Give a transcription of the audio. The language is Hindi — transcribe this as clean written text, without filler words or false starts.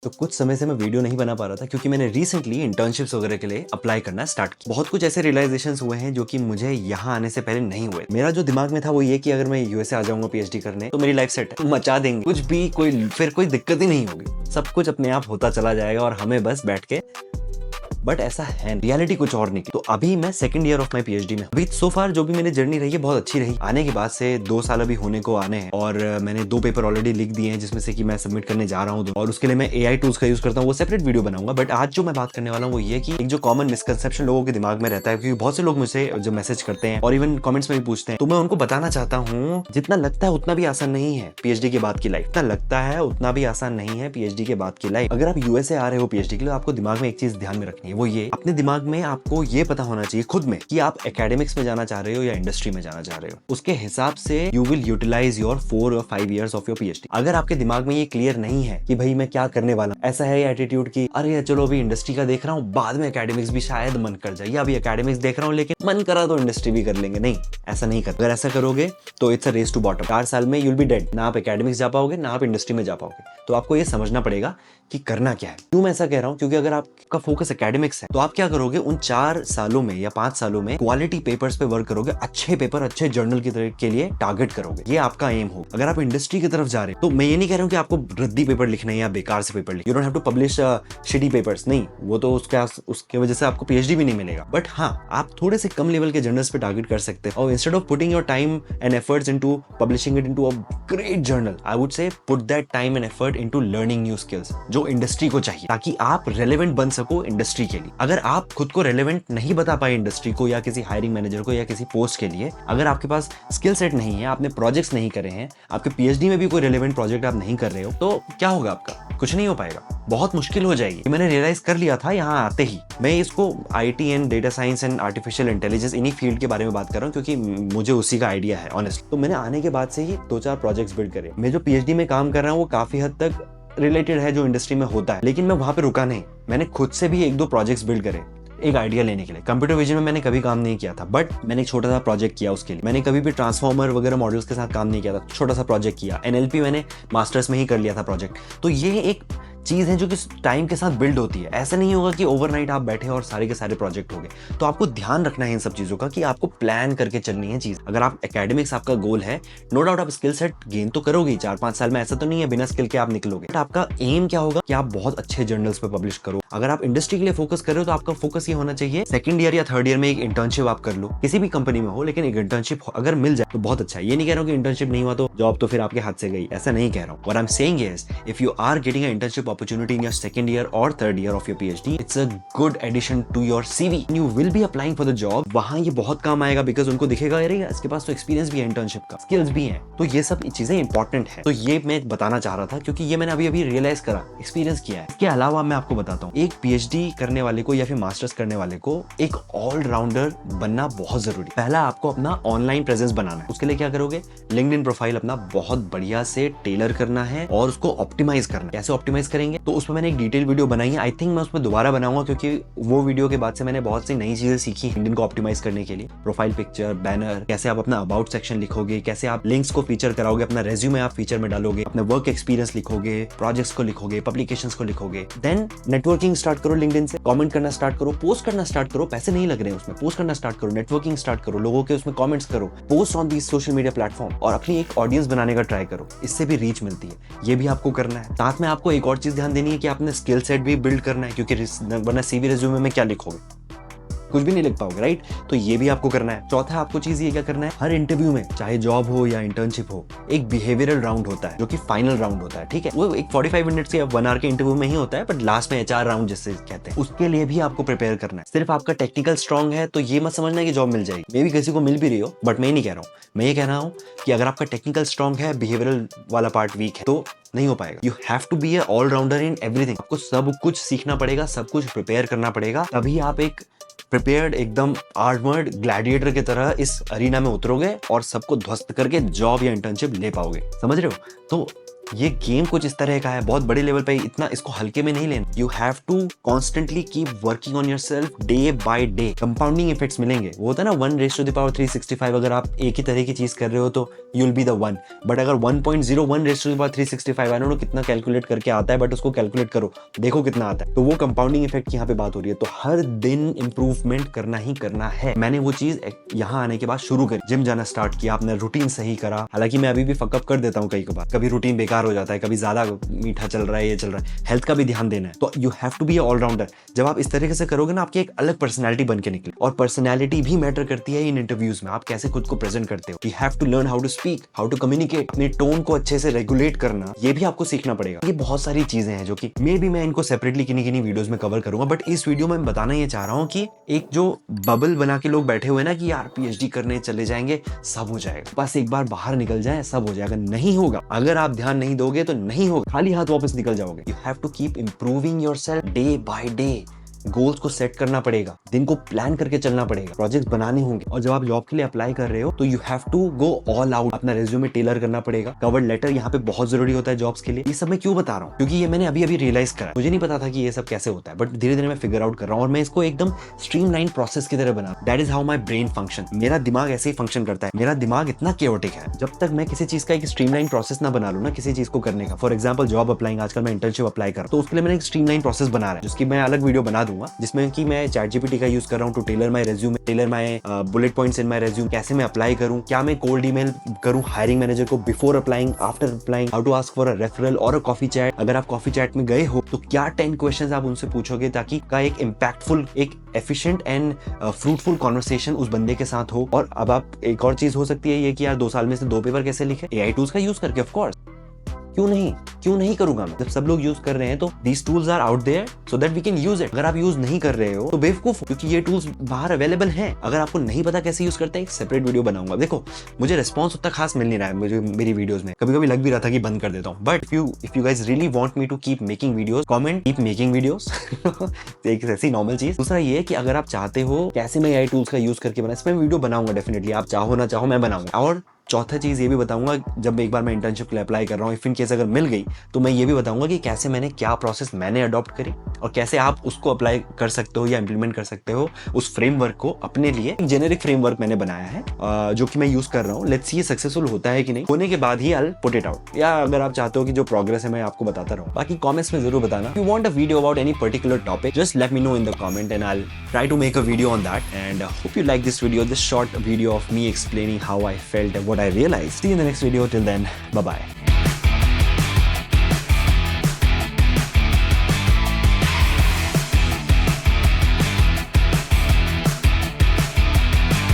तो कुछ समय से मैं वीडियो नहीं बना पा रहा था क्योंकि मैंने रिसेंटली इंटर्नशिप्स वगैरह के लिए अप्लाई करना स्टार्ट किया। बहुत कुछ ऐसे रियलाइजेशंस हुए हैं जो कि मुझे यहाँ आने से पहले नहीं हुए। मेरा जो दिमाग में था वो ये कि अगर मैं यूएसए आ जाऊंगा पीएचडी करने तो मेरी लाइफ सेट है, मचा देंगे, कुछ भी कोई दिक्कत ही नहीं होगी, सब कुछ अपने आप होता चला जाएगा और हमें बस बैठ के। बट ऐसा है, रियलिटी कुछ और नहीं। तो अभी मैं second year of my PhD में। अभी सो फार जो भी मेरी जर्नी रही है बहुत अच्छी रही। आने के बाद से 2 साल अभी होने को आने हैं और मैंने 2 पेपर ऑलरेडी लिख दिए हैं जिसमें से कि मैं सबमिट करने जा रहा हूँ और उसके लिए मैं एआई टूल्स का यूज करता हूँ, वो सेपरेट वीडियो बनाऊंगा। बट आज जो मैं बात करने वाला हूँ वो ये कि एक जो कॉमन मिसकंसेप्शन लोगों के दिमाग में रहता है, क्योंकि बहुत से लोग मुझसे जो मैसेज करते हैं और इवन कमेंट्स में भी पूछते हैं, तो मैं उनको बताना चाहता हूँ जितना लगता है उतना भी आसान नहीं है पीएचडी के बाद की लाइफ। जितना लगता है उतना भी आसान नहीं है पीएचडी के बाद की लाइफ। अगर आप यूएसए आ रहे हो पीएचडी के लिए, आपको दिमाग में एक चीज ध्यान में रखनी है, वो ये अपने दिमाग में आपको ये पता होना चाहिए खुद में कि आप एकेडमिक्स में जाना चाह रहे हो या इंडस्ट्री में जाना चाह रहे हो। उसके हिसाब से यू विल यूटिलाइज योर 4 और 5 इयर्स ऑफ योर पीएचडी। अगर आपके दिमाग में ये क्लियर नहीं है कि भाई मैं क्या करने वाला हूं, ऐसा है एटीट्यूड की अरे चलो अभी इंडस्ट्री का देख रहा हूँ, बाद में एकेडमिक्स भी शायद मन कर जाए, या अभी एकेडमिक्स देख रहा हूँ लेकिन मन करा तो इंडस्ट्री भी कर लेंगे। नहीं, ऐसा नहीं कर। अगर ऐसा करोगे तो it's a race to bottom. 4 साल में यूल बी डेड। ना आप एकेडमिक्स जा पाओगे ना आप इंडस्ट्री में जा पाओगे। तो आपको ये समझना पड़ेगा कि करना क्या है। क्यों मैं ऐसा कह रहा हूं? क्योंकि अगर आपका फोकस एकेडमिक्स है तो आप क्या करोगे, उन 4 सालों में या 5 सालों में क्वालिटी पेपर्स पे वर्क करोगे, अच्छे पेपर अच्छे जर्नल की तरह के लिए टारगेट करोगे। ये आपका एम हो। अगर आप इंडस्ट्री की तरफ जा रहे हो तो मैं ये नहीं कह रहा हूं कि आपको रद्दी पेपर लिखना है या बेकार से पेपर लिखना। You don't have to publish shitty papers. नहीं, वो तो उसके वजह से आपको पीएचडी भी नहीं मिलेगा। बट हाँ, आप थोड़े से कम लेवल के जर्नल्स पे टारगेट कर सकते हैं और instead of putting your time and efforts into publishing it into a great journal, I would say put that time and effort into learning new skills जो इंडस्ट्री को चाहिए, ताकि आप रेलेवेंट बन सको इंडस्ट्री के लिए। अगर आप खुद को रेलेवेंट नहीं बता पाए इंडस्ट्री को या किसी हायरिंग मैनेजर को या किसी पोस्ट के लिए, अगर आपके पास स्किल सेट नहीं है, आपने प्रोजेक्ट्स नहीं करे हैं, आपके पीएचडी में भी कोई रेलेवेंट प्रोजेक्ट आप नहीं कर रहे हो, तो क्या होगा? आपका कुछ नहीं हो पाएगा, बहुत मुश्किल हो जाएगी। मैंने रियलाइज कर लिया था यहाँ आते ही। मैं इसको IT and data science and artificial intelligence इन्हीं फील्ड के बारे में बात कर रहा हूँ क्योंकि मुझे उसी का आइडिया है ऑनेस्ट। तो मैंने आने के बाद से ही 2-4 प्रोजेक्ट्स बिल्ड करे। मैं जो पीएचडी में काम कर रहा हूँ वो काफी हद तक रिलेटेड है जो इंडस्ट्री में होता है, लेकिन मैं वहां पे रुका नहीं। मैंने खुद से भी 1-2 प्रोजेक्ट्स बिल्ड करे एक आइडिया लेने के लिए। कंप्यूटर विजन में मैंने कभी काम नहीं किया था, बट मैंने एक छोटा सा प्रोजेक्ट किया उसके लिए। मैंने कभी भी ट्रांसफॉर्मर वगैरह मॉडल्स के साथ काम नहीं किया था, छोटा सा प्रोजेक्ट किया। एनएलपी मैंने मास्टर्स में ही कर लिया था प्रोजेक्ट। तो ये एक चीज है जो कि टाइम के साथ बिल्ड होती है। ऐसा नहीं होगा कि ओवरनाइट आप बैठे और सारे के सारे प्रोजेक्ट हो गए। तो आपको ध्यान रखना है इन सब चीजों का कि आपको प्लान करके चलनी है चीज। अगर आप एकेडमिक्स आपका गोल है, नो डाउट आप स्किल सेट गेन तो करोगे 4-5 साल में, ऐसा तो नहीं है बिना स्किल के आप निकलोगे। बट आपका एम क्या होगा कि आप बहुत अच्छे जर्नल्स पे पब्लिश करो। अगर आप इंडस्ट्री के लिए फोकस कर रहे हो तो आपका फोकस ये होना चाहिए सेकंड ईयर या थर्ड ईयर में एक इंटर्नशिप आप कर लो, किसी भी कंपनी में हो, लेकिन एक इंटर्नशिप अगर मिल जाए तो बहुत अच्छा है। ये नहीं कह रहा हूँ कि इंटर्नशिप नहीं हुआ तो जॉब तो फिर आपके हाथ से गई, ऐसा नहीं कह रहा हूँ। What I am saying is if you are getting a internship opportunity in your second year or third year of your PhD, it's a good addition to your CV. You will be applying for the job. वहाँ ये बहुत काम आएगा बिकॉज उनको दिखेगा अरे इसके पास तो एक्सपीरियंस भी है, इंटर्नशिप का स्किल्स भी हैं। तो ये सब चीजें इंपॉर्टेंट है। तो ये मैं बताना चाह रहा था क्योंकि ये मैंने अभी रियलाइज करा, एक्सपीरियंस किया है। इसके अलावा मैं आपको बताता हूँ, एक पीएचडी करने वाले को या फिर मास्टर्स करने वाले को एक ऑलराउंडर बनना बहुत जरूरी। पहला आपको अपना ऑनलाइन प्रेजेंस बनाना है। उसके लिए क्या करोगे, लिंक्डइन प्रोफाइल अपना बहुत बढ़िया से टेलर करना है और उसको ऑप्टिमाइज करना है। कैसे ऑप्टिमाइज करेंगे? तो उसमें मैंने एक डिटेल वीडियो बनाई है। आई थिंक मैं उसमें दोबारा बनाऊंगा क्योंकि वो वीडियो के बाद से मैंने बहुत सी नई चीजें सीखी लिंक्डइन को ऑप्टिमाइज करने के लिए। प्रोफाइल पिक्चर, बैनर, कैसे आप अपना अबाउट सेक्शन लिखोगे, कैसे आप लिंक्स को फीचर कराओगे, अपना रेज्यूमे आप फीचर में डालोगे, अपने वर्क एक्सपीरियंस लिखोगे, प्रोजेक्ट्स को लिखोगे, पब्लिकेशंस को लिखोगे। देन नेटवर्किंग स्टार्ट करो लिंक्डइन से, कमेंट करना स्टार्ट करो, पोस्ट करना स्टार्ट करो। पैसे नहीं लग रहे हैं उसमें, पोस्ट करना स्टार्ट करो, नेटवर्किंग स्टार्ट करो, लोगों के उसमें कमेंट्स करो, post on these social media platform और अपनी एक ऑडियंस बनाने का ट्राई करो। इससे भी रीच मिलती है। ये भी आपको करना है। साथ में आपको एक और चीज ध्यान देनी है कि आपने स्किल सेट भी बिल्ड करना है, क्योंकि वरना सीवी रिज्यूमे में क्या लिखोगे, कुछ भी नहीं लिख पाओगे, राइट? तो ये भी आपको करना है। चौथा आपको चीज ये क्या करना है, हर इंटरव्यू में चाहे जॉब हो या इंटर्नशिप हो, एक बिहेवियरल राउंड होता है जो कि फाइनल राउंड होता है। ठीक है, वो एक 45 मिनट्स या 1 आवर के इंटरव्यू में ही होता है, बट लास्ट में एचआर राउंड जिससे कहते हैं, उसके लिए भी आपको प्रिपेयर करना है। सिर्फ आपका टेक्निकल स्ट्रॉन्ग है तो ये मत समझना कि जॉब मिल जाएगी। मे भी किसी को मिल भी रही हो, बट मैं नहीं कह रहा हूँ। मैं ये कह रहा हूँ कि अगर आपका टेक्निकल स्ट्रॉन्ग है, बिहेवियरल वाला पार्ट वीक है, तो नहीं हो पाएगा। You have to be a allrounder in everything. आपको सब कुछ सीखना पड़ेगा, सब कुछ प्रिपेयर करना पड़ेगा, तभी आप एक प्रिपेयर्ड एकदम आर्मर्ड ग्लैडिएटर की तरह इस अरीना में उतरोगे और सबको ध्वस्त करके जॉब या इंटर्नशिप ले पाओगे। समझ रहे हो? तो ये गेम कुछ इस तरह का है, बहुत बड़े लेवल पे, इतना इसको हल्के में नहीं लेना। You have to constantly keep working on yourself day by day. Compounding effects मिलेंगे। वो होता है ना 1:365, अगर आप एक ही तरह की चीज कर रहे हो तो you will be the one. But अगर 1.01:365, आई डोंट नो कितना कैलकुलेट करके आता है, बट उसको कैलकुलेट करो, देखो कितना आता है। तो वो कंपाउंडिंग इफेक्ट की यहाँ पे बात हो रही है। तो हर दिन इंप्रूवमेंट करना ही करना है। मैंने वो चीज यहाँ आने के बाद शुरू करी, जिम जाना स्टार्ट किया, अपना रूटीन सही करा। हालांकि मैं अभी भी फकअप कर देता हूँ कई बार, कभी रूटीन बेकार हो जाता है, कभी ज्यादा मीठा चल रहा है, ये चल रहा है। हेल्थ का भी ध्यान देना है। तो you have to be allrounder. जब आप इस तरीके से करोगे ना, आपकी एक अलग पर्सनैलिटी बन के निकले। और पर्सनैलिटी भी मैटर करती है इन इंटरव्यूज में। आप कैसे खुद को प्रेजेंट करते हो। You have to learn how to speak, how to communicate, अपनी टोन को अच्छे से रेगुलेट करना, ये भी आपको सीखना पड़ेगा। ये बहुत सारी चीजें हैं जो कि मे भी मैं इनको सेपरेटली किन्हीं वीडियोस में कवर करूंगा, बट इस वीडियो में बताना ये चाह रहा हूँ कि एक जो बबल बना के लोग बैठे हुए ना कि यार पीएचडी करने चले जाएंगे, सब हो जाएगा, बस एक बार बाहर निकल जाए सब हो जाएगा। नहीं होगा। अगर आप ध्यान नहीं दोगे तो नहीं होगा, खाली हाथ वापस निकल जाओगे। You have to keep improving yourself day by day. Goals को सेट करना पड़ेगा, दिन को प्लान करके चलना पड़ेगा, प्रोजेक्ट बनाने होंगे। और जब आप जॉब के लिए अप्लाई कर रहे हो तो you have to go all out. अपना रेज्यूमे टेलर करना पड़ेगा, कवर लेटर यहाँ पे बहुत जरूरी होता है जॉब्स के लिए। ये सब मैं क्यों बता रहा हूँ, क्योंकि ये मैंने अभी अभी रियलाइज करा। मुझे नहीं पता था कि ये सब कैसे होता है, बट धीरे धीरे मैं फिगर आउट कर रहा हूँ और मैं इसको एकदम स्ट्रीमलाइन प्रोसेस की तरह बना। That is how my brain function. मेरा दिमाग ऐसे ही फंक्शन करता है। मेरा दिमाग इतना केओटिक है, जब तक मैं किसी चीज का एक स्ट्रीमलाइन प्रोसेस ना बना लूं ना, किसी चीज को करने का। फॉर एग्जाम्पल जॉब अप्लाइंग, आजकल मैं इंटर्नशिप अप्लाई कर, तो उसके लिए मैंने एक स्ट्रीमलाइन प्रोसेस बना रहा है, जिसकी मैं अलग वीडियो बना दूंगा, जिसमें कि मैं ChatGPT का यूज कर रहा हूँ to tailor my resume, tailor my bullet points in my resume. कैसे मैं अप्लाई करूँ, क्या मैं कोल्ड ईमेल करूँ हायरिंग मैनेजर को before applying, after applying, how to ask for a referral और अ कॉफी चैट। अगर आप कॉफी चैट में गए हो तो क्या 10 क्वेश्चंस आप उनसे पूछोगे ताकि का एक इम्पैक्टफुल, एक एफिशिएंट एंड फ्रूटफुल कॉन्वर्सेशन उस बंदे के साथ हो। और अब आप एक और चीज हो सकती है ये कि यार 2 साल में से 2 पेपर कैसे लिखे, AI टूल्स का यूज करके। ऑफ कोर्स, क्यों नहीं करूंगा मैं। जब सब लोग यूज कर रहे हैं तो these tools are out there so that we can use it। अगर आप यूज नहीं कर रहे हो तो बेवकूफ, क्योंकि ये टूल्स बाहर अवेलेबल हैं। अगर आपको नहीं पता कैसे यूज करते हैं, एक सेपरेट वीडियो बनाऊंगा। देखो मुझे रिस्पॉन्स उतना खास मिल नहीं रहा है मुझे मेरी वीडियोस में, कभी कभी लग भी रहा था कि बंद कर देता हूँ। But if you guys really want me to keep making videos, comment keep making videos. एक ऐसी नॉर्मल चीज। दूसरा ये कि अगर आप चाहते हो कैसे मैं AI टूल्स का यूज करके बना, इसमें वीडियो बनाऊंगा डेफिनेटली, आप चाहो ना चाहो मैं बनाऊंगा। और चौथा चीज ये भी बताऊंगा, जब एक बार मैं इंटर्नशिप के लिए अप्लाई कर रहा हूँ, इफ इन केस अगर मिल गई तो मैं ये भी बताऊंगा कि कैसे मैंने क्या प्रोसेस मैंने अडॉप्ट करी और कैसे आप उसको अप्लाई कर सकते हो या इंप्लीमेंट कर सकते हो उस फ्रेमवर्क को अपने लिए। एक जेनेरिक फ्रेमवर्क मैंने बनाया है जो कि मैं यूज कर रहा हूँ। लेट्स सी ये सक्सेसफुल होता है कि नहीं, होने के बाद ही आई पुट इट आउट। या अगर आप चाहते हो कि जो प्रोग्रेस है मैं आपको बताता रहूँ, बाकी कमेंट्स में जरूर बताना। You want a video about any particular topic, just let me know in the comment and I try to make a video on that. And hope you like this video, this short video of me explaining how I felt and what I realized. See you in the next video. Till then, bye bye.